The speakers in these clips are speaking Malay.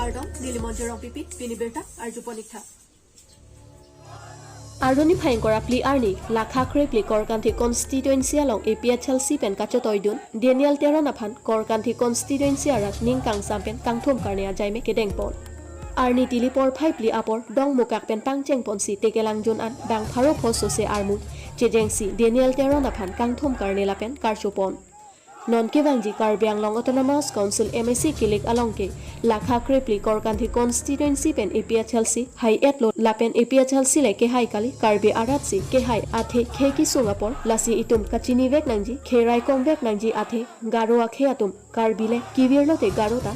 Ardon, Nilimonjerong Pipi, Piniberta, Arjuponikta. Aroni phain kora pli arni lakha kre pli korkanthi constituency along APHLC pen kachotoidun Daniel Teron aphan korkanthi constituency arat ningkang sampen kangthom karne ajaime kedeng pon arni tilipor phai pli apor dong mukak pen pangcheng pon si tekelang jon an bang pharo phoso se armu chejengsi Daniel Teron aphan kangthom karne lapen karchopon non kebangji Karbi Anglong Autonomous Council MSC kilik alongke lakha krepli korkanthi constituency pen APHLC hai etlo lapen APHLC le ke hai kali Karbi aratsi ke hai athe kheki sungapor lasi itum kachini vek nangji kherai kom vek nangji athe garo akhe atum Karbi le kivirlo te garota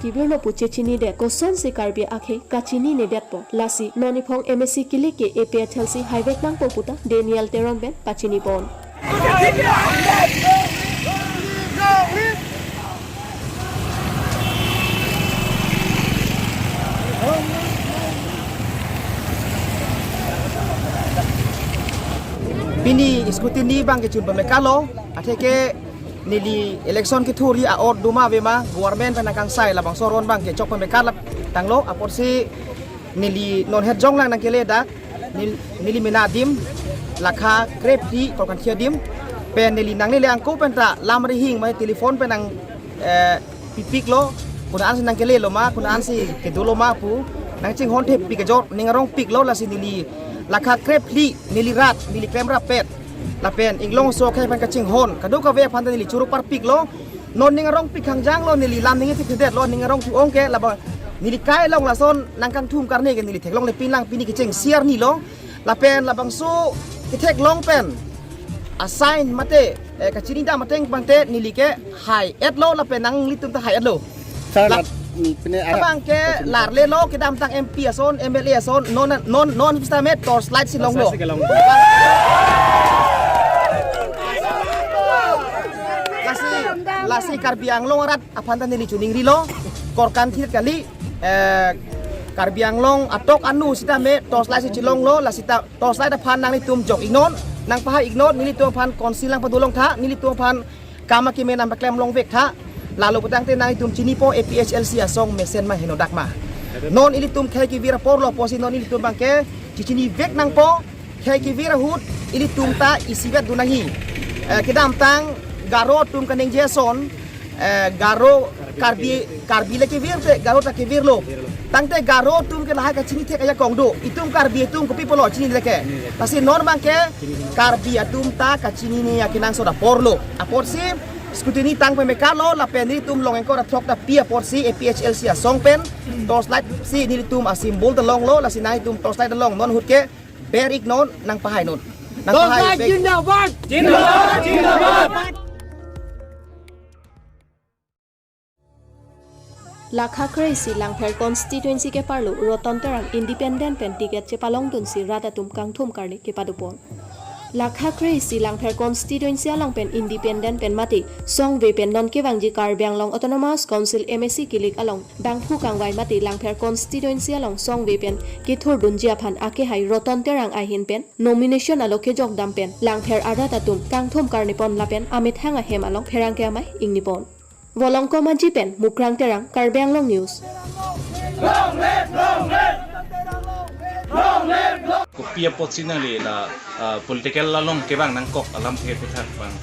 kivirlo puche chini de koson se Karbi akhe kachini ne detpo lasi nonipong MSC kilik ke APHLC hai vek nang poputa Daniel Teron ben pachini pon Bini skutini bang ke chun pemekalo athe ke nili election ke thuri a or duma bema government penakang sai la bang soron bang ke chok pemekala tanglo apor si nili non het jong lang nang kele dak nili minadim lakha krepti to kan khiadim pen nili nang nili angko penta lamri hing mai telefon penang pipik lo kunaan sin nang kele lo ma kunaan si ke dulo ma pu nang ching hon thep pikajot ningarong pik lo la si nili lakha krepli nili rat nili kremra pet la pen inglong so khay pan kaching hon kadu ka ve pan nili churu par pik lo non ningarong pik hangjang lo nili lam ningi pik lo ningarong tu ong ke la ba nili kai long la son nang kang thum karne ke nili theklong le pinlang pini ke cheng siar ni lo la pen la bang so ke thek long pen assign mate kachini da mateng bangte nili ke hai et lo la pen nang litum ta hai et lo abang ke larle lo ke dam tang MP ason MLA ason non stamet tor slide silong lo lasi Karbi Anglong arat apanta nili chuning rilo korkan thit kali Karbi Anglong atok anu sita me tor slide silong lo lasita tor slide phan nang litum jok ignon nang paha ignon nili tuang phan konsilang padulong tha nili tuang phan kama ki menam baklem long vek tha lalu petang te nang itum chini po APHLC asong mesen ma henodak ma non ilitum khai ki vira por lo posi non ilitum bangke chini vek nang po khai ki vira hut ilitum ta isibet dunangi kedam tang garo tum kaneng jason garo karbi le ki virte garo ta ki virlo tang te garo tum ke lahai ka chini the kaya kongdo itum karbi itum ko pipolo chini leke pasi non bangke karbi atum ta ka chini ni yakinang soda porlo aporsi skutini tang pemekalo la pen tum long engko rathok ta pia porsi APHLC song pen tos light si ni tum a simbol the long lo la sinai tum tos light the long non hutke berik non nang pahai non nang pahai jindabad lakha crazy langpher constituency ke parlo roton terang independent pen ticket che palong dun si rata tum kangthum karne ke padupon lakha crazy langpher constituency along pen independent pen mati song ve pen non ke wangji Karbi Anglong Autonomous Council MSC kilik along bangphu kangwai mati langpher constituency along song ve pen ki thor dunjia phan ake hai roton terang ahin pen nomination aloke jok dam pen langpher arata tum kangthom karne pon lapen amit hanga hem along pherang ke amai ingni pon volongko manji pen mukrang terang Karbi Anglong news Kupia potsinali la political lalong kebang nang kok alam ke pithak bang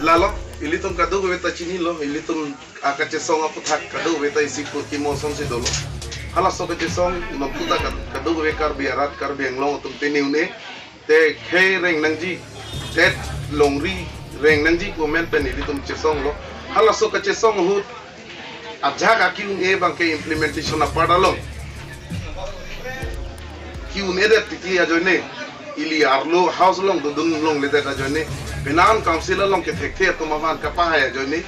lalok ilitum kadu beta chini lo ilitum akache song aputhak kadu beta isiku kimosong si dolo hala so kache song maputa kadu be Karbi arat Karbi Anglong tum teniune te khe reng nangji tet longri reng nangji komen pen ilitum che song lo hala so kache song hut ajak akin e bang ke implementation apadalo unede titi ajone ili arlo house long dun long le ta jone penan council long ke thekhe to mavan ka pa ha jone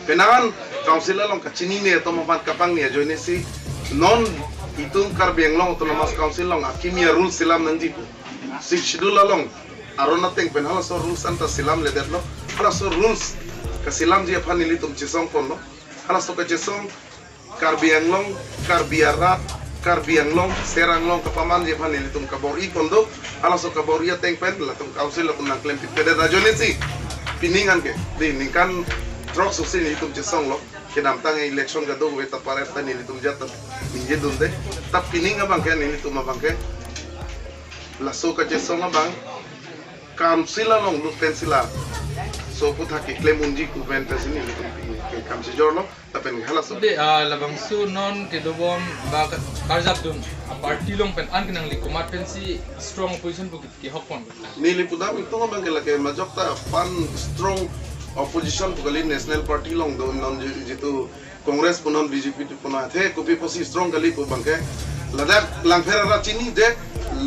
penan council long ka chini ne to mavan ka pang ne jone si non itum Karbi Anglong Autonomous Council long akimia rule silam nanji si schedule long arona teng pen hala so rules anta silam le detlo hala so rules ka silam je phani litum chisong pon no hala so ka chisong Karbi Anglong Karbi arat Karbi Anglong Seranglong kapaman je phan ilitum kabor ikondo ala so kabor ya teng pen la tum council la tum nang klem pit pede rajone si piningan ke di ningkan trok susin ilitum che song lo kedam tang election ka do we tapare ta ni tum jat minje dunde tap pining abang ke ni tum abang ke la so ka je song abang council long lu pensila so putha ki claim unji ku pen pesini ni ke kam se jorlo tapen hala so de labang su non ke dobom ba karjap dun party long pen an kinang likumat pensi strong opposition bu ki hokon nili pudam itu abang ke la ke majokta pan strong opposition pukali national party long do non jitu congress punon bjp tu puna the kopi posi strong kali pu bangke ladak langfera ra chini de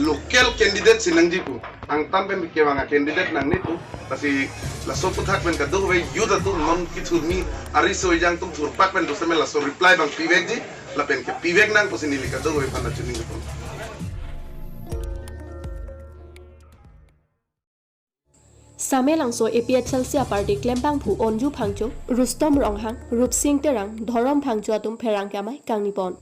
local candidate sinangji pu ang tampen ke wanga candidate nang ni tu pasi la so puthak pen ka do we yuda tu non kitu mi ari so jang tu turpak pen do semela so reply bang pivek ji la pen ke pivek nang posi nili ka do we pana chini pu Same langso APHL sia party klempang phu onju phangcho Rustom Ronghang Rupsing Terang Dhorom phangcho atum pherang kamai kangnipon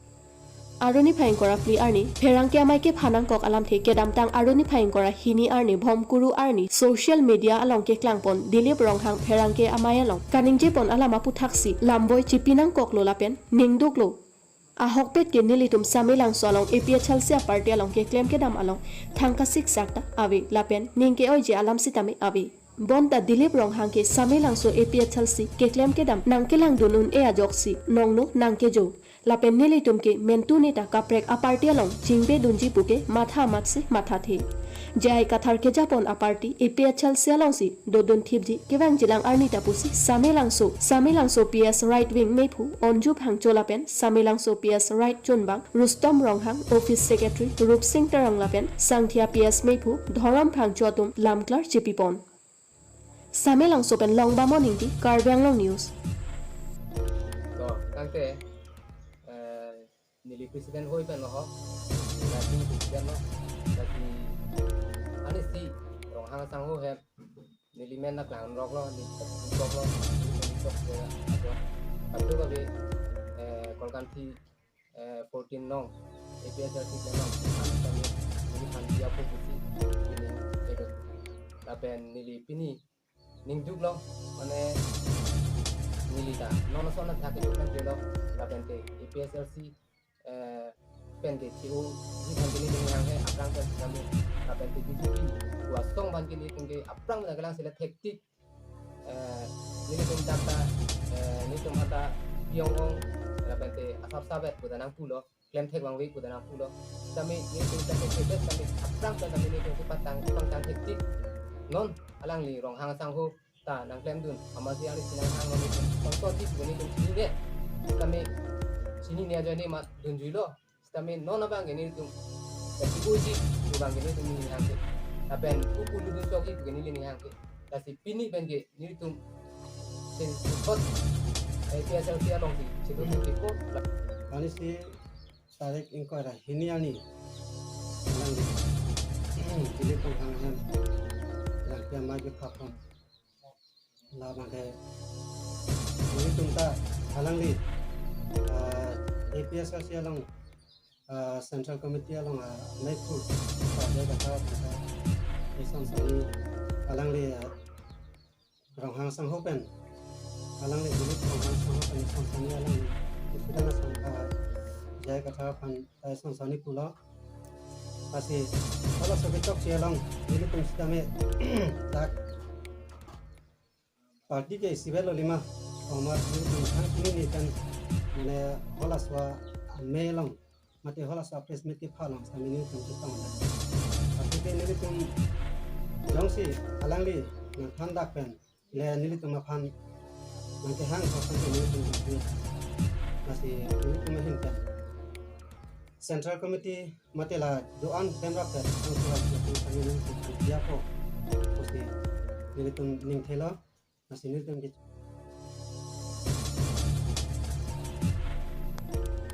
Aroni phaing kora pli arni pherang kamai ke phanang kok alam the kedam tang aroni phaing kora hini arni bhomkuru arni social media along ke klangpon Dilip Ronghang pherang ke amaya long kaningje pon alama puthaksi lamboi chipinang kok lolapen ningduklo ahok pet ke nilitum samilang solong APHL sia party along ke claim ke dam along thangka sik sakta avi lapen ningke oje alam sitame avi bonta Dilip Ronghang ke samilang so APHL si ke claim ke dam nangkelang dunun e ajoksi nongno nangke jo lapen nilitum ke mentu neta kaprek a party along jingbe dunji puke matha matse matha the jai kathar ke japon a party APHL sia long si dodon thibji kewang jilang arnita pusi samilang so PS right wing mepu onju phangcho lapen samilang so PS right chunbang Rustom Ronghang office secretary Rupsing Terang lapen sangthia PS mepu Dhorom phangcho atum lamklar chipipon samilang so pen longba morning ti Karbyang Long News to kangte nili president hoi pen ho lagi president no lagi ani si Ronghang sang ho he nili men nak lang rok lo ni rok lo ni tok ke ajo abdu ka be kolkan thi 14 nong APHL si memang kami nili kan dia pun pusi ini edo tapen nili pini ningjuk lo mane nili ta nono sona thake kan jelo tapen te APHL si pente ciu di bangkini dengan yang aprang kan kami apa yang BJP wasong bangkini tinggi aprang dengan kelang sila hektik ini tum data ini tum ada biongong apa yang asap sabet kudanang pulo klaim tek bang wik kudanang pulo kami ini tum data hektik kami aprang kan kami ini tum patang hektik non alang li Ronghang sanghu ta nang klaim dun amasi ali sinang hang kami contoh tip ini tum sini deh kami sini ni aja ni mat dunjulo kami non abang ini tu kasi uji tu bang ini tu ni hangke tapi uku lu soki tu ni ni hangke kasi pini bangke ni tu sen spot APHL sia long si situ tipo ani si tarik ingkara hini ani nang di pang hangan yang dia maju kapam la bangke ini tunta halang di APHL sia long Central Committee along Naipur pada kata isan sani alang le Ronghang sang hopen alang le Dilip Ronghang sang hopen isan sani alang kita na sangka jaya kata pan isan sani pula pasti kalau sebetok sialang ini pun sudah me tak parti ke sibel lima Omar ini ni kan mana holaswa melang mati hola sa press meet phalang samini tum chitang na ati ke nili tum jongsi alangli na thandak pen le nili tum phan na ke hang khosan ke nili tum masi nili tum hin pen central committee matela doan pemra pen ang surat tum samini tum dia ko osi nili tum ning thela masi nili tum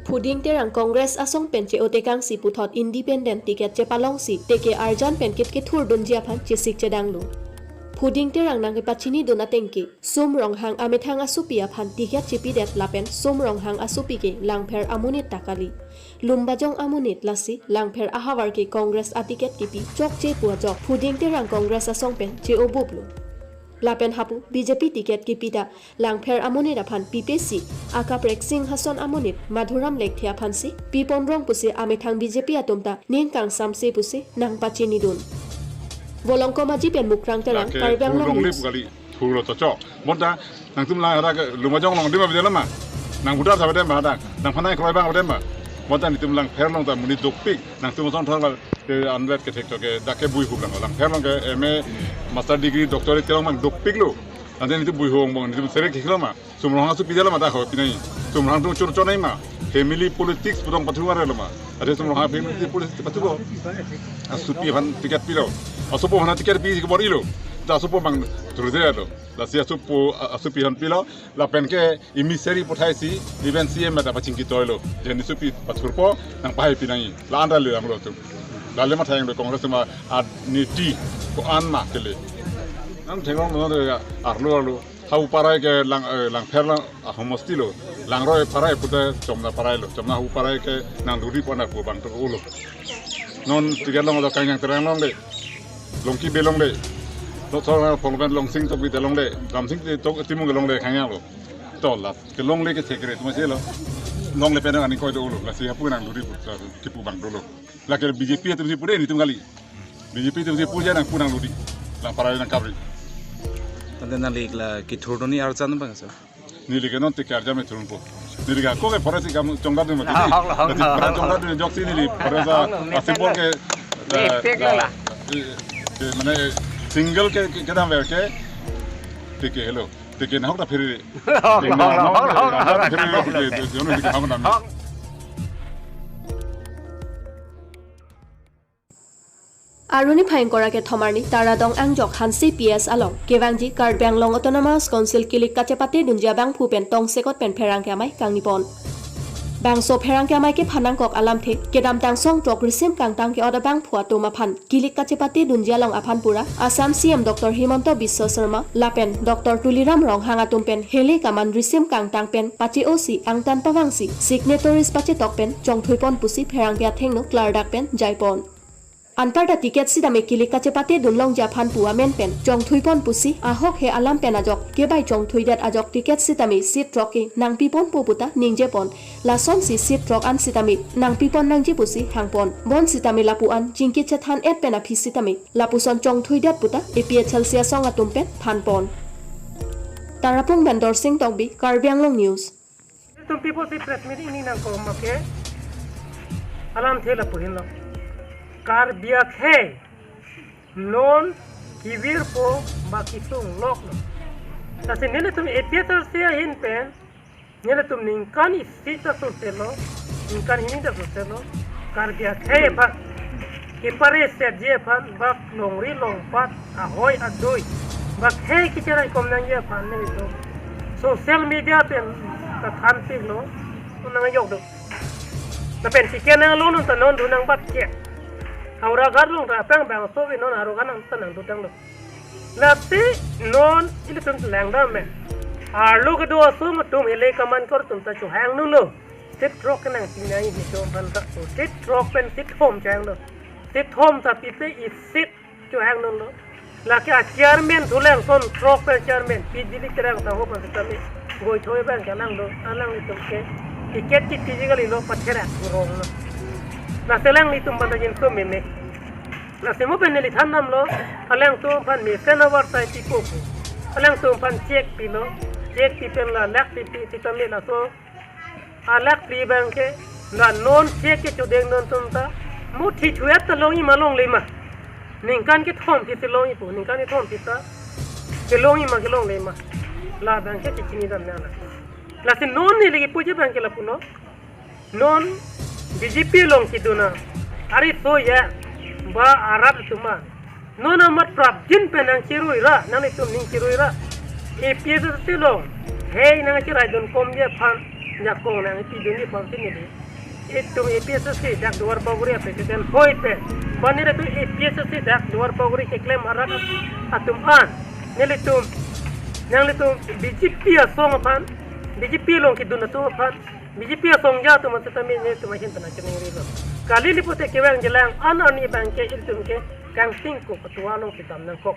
Puding terang Congress asong penche otekang si puthot independent ticket che palong si teke arjan penkit ke thur dun jiaphan chisik chedanglu Puding terang nang pachini dona tengki Sum Ronghang amethang asupia phan ticket chipi det lapen Sum Ronghang asupi ke langpher amunit takali Lumbajong amunit lasi langpher ahawar ke Congress atiket kipi chok che puajok Puding terang Congress asong pen che obublu lapen hapu BJP tiket kipida langpher amonit aphan PPC akaprek sing hason amonit madhuram lekthia phansi pipon rong pusi amethang BJP atumta ningkang samse pusi nang pachini dun volongko maji pen mukrang terang karbang long Pulau cocok, modal, nang tumlah raga lumajong long dima bidala mah, nang budar sahaja mah ada, nang panai keroy bang ada mah, modal ni tumlang perlong tak muni dopik, nang tumson thang ke anwet ke tektok ke dakke bui hublang, lang perlong ke MA master degree doktor itu lang dopik lo, nanti itu bui hong bang, itu sering kiklo mah, sumrong hasu bidala mah dah kau pinai, sumrong tu curcol nai mah, family politics putong patuar lo mah, ada sumrong family politics patuar, asu pihan tiket pilo, asu pohon tiket pi ke bori lo. Da supo bang trudelo la sia supo asupi han pilo la penke imiseri potaisi event CM mata pacing kitoilo jeni supi pasurpo nang pai pinai la anda le amlo tu la le mata yang kongres ma adniti ko anma kele nang thengong no de arlo hau parai ke lang perlang homostilo lang roy parai puta chomna parai lo chomna hu parai ke nang duri pona pu bang to ulo non tigalong do kanyang terang long de longki belong de Soalnya pengumuman longsing tapi telong deh, longsing itu timung gelong deh kayaknya lo, tolak, gelong deh ke secret masih lo, long deh pedang ani kau itu lo, lah siapa yang dulu kipu bang dulu, lah kalau BJP itu mesti puden itu kali, BJP itu mesti puja nang punang dulu, lah para yang kabri. Tanda nalik lah kitur doni arjan bang sah. Nili kenon tik arjan meturun po, nili kan kau ke parasi kamu congkat dulu macam ni, para congkat dulu jok sini nili, para asipol ke, mana single ke kita ambil ke tiket hello tiket nak tak pilih Aruni Phaingkora ke Thomarni Taradong Angjok Hansi PS Along Kewangji Karbang Long Autonomous Council Kilik Kachapati Dunja Bang Phupen Tong Sekot Pen Pherang Kamai Kangnipon Bang so Pherang Kamai ke Phanang Kok Alam The Kedam Tang Song Tok Risim Kang Tang ke Oda Bang Phua Tuma Phan Kilik Kachapati Dunja Long Aphan Pura Assam CM Dr. Himanto Biswa Sharma Lapen Dr. Tuliram Rong Hangatum Pen Hele Kaman Risim Kang Tang Pen Pachi OC Angtan Pawangsi Signatories Pachi Tok Pen Chong Thuipon Pusi Pherang Kya Thengno Klardak Pen Jaipon Antarda tiket si dame kilik kacepate dunlong Japan pua men pen jong thuipon pusi ahok he alam pen ajok kebai jong thuidat ajok tiket si dame sit troki nang pipon poputa ningjepon lason si sit trok an si dame nang pipon nang pusi hangpon bon si dame lapuan jingki chethan et pena phi si dame lapuson jong thuidat puta APHL sia song atum pen phanpon Tarapung Bandor Singh Tokbi Karbianglong News Tum people si press meeting ini nang ko make alam thela puhin lo Kar biak hai non kivir po baki sung lok lo. Kasi nila tum epiatar siya hin pen nila tum ningkan isita sutelo ningkan hinida sutelo kar biak hai ba kipare siya je pan bak longri longpat ahoy adoy bak hai kichara ikom nang je pan nila tum social media pen kathan pig lo unang yok do. Na pen sikian nang lo nun tanon dunang bat kya. Aura garlong ra pang bang so vi non aro ganang tanang tutang lo lati non ile tum langda me arlo ke do so matum hele kaman kor tum ta chu hang nu lo sit rock nang tinai ni chom ban ta sit rock pen sit home chang lo sit home ta pipe is sit chu hang nu lo la ke chairman thulang son rock pen chairman pi dili terang ta ho pa ta me goi thoi bang kanang lo alang tum ke tiket ki physically lo pathera rong lo na selang ni tum banda jin so meme na semo peneli thandam lo alang tum pan me senavar sai ti ko alang tum pan check pi lo check pi pen la lak pi ti tamle na so alak pi bang ke na non check ke chodeng non tum ta mu thi chuet ta longi malong le ma ningkan ke thom ti se longi pu ningkan ke thom ti ta ke longi ma ke long le ma la bang ke chini dam na la sin non ni legi puje bang ke la puno non BJP long kiduna ari so ya ba arab tuma nona mat prap jin penang chiruira nang tum ning chiruira e piesu silong hey nang chirai don kom ye phan yakong nang ti duni phan tin ni e tum e piesu si dak duar baguri president hoite banire tu e piesu si dak duar baguri ke claim arab atum an nele tum nang le tum BJP asong phan BJP long kiduna tu phan BJP asong ja tu masa tami ni tu macam tanah cemeng rilo. Kali liputek kewang jelang anak ni bangke itu ke kang singko ketua long kita menangkok.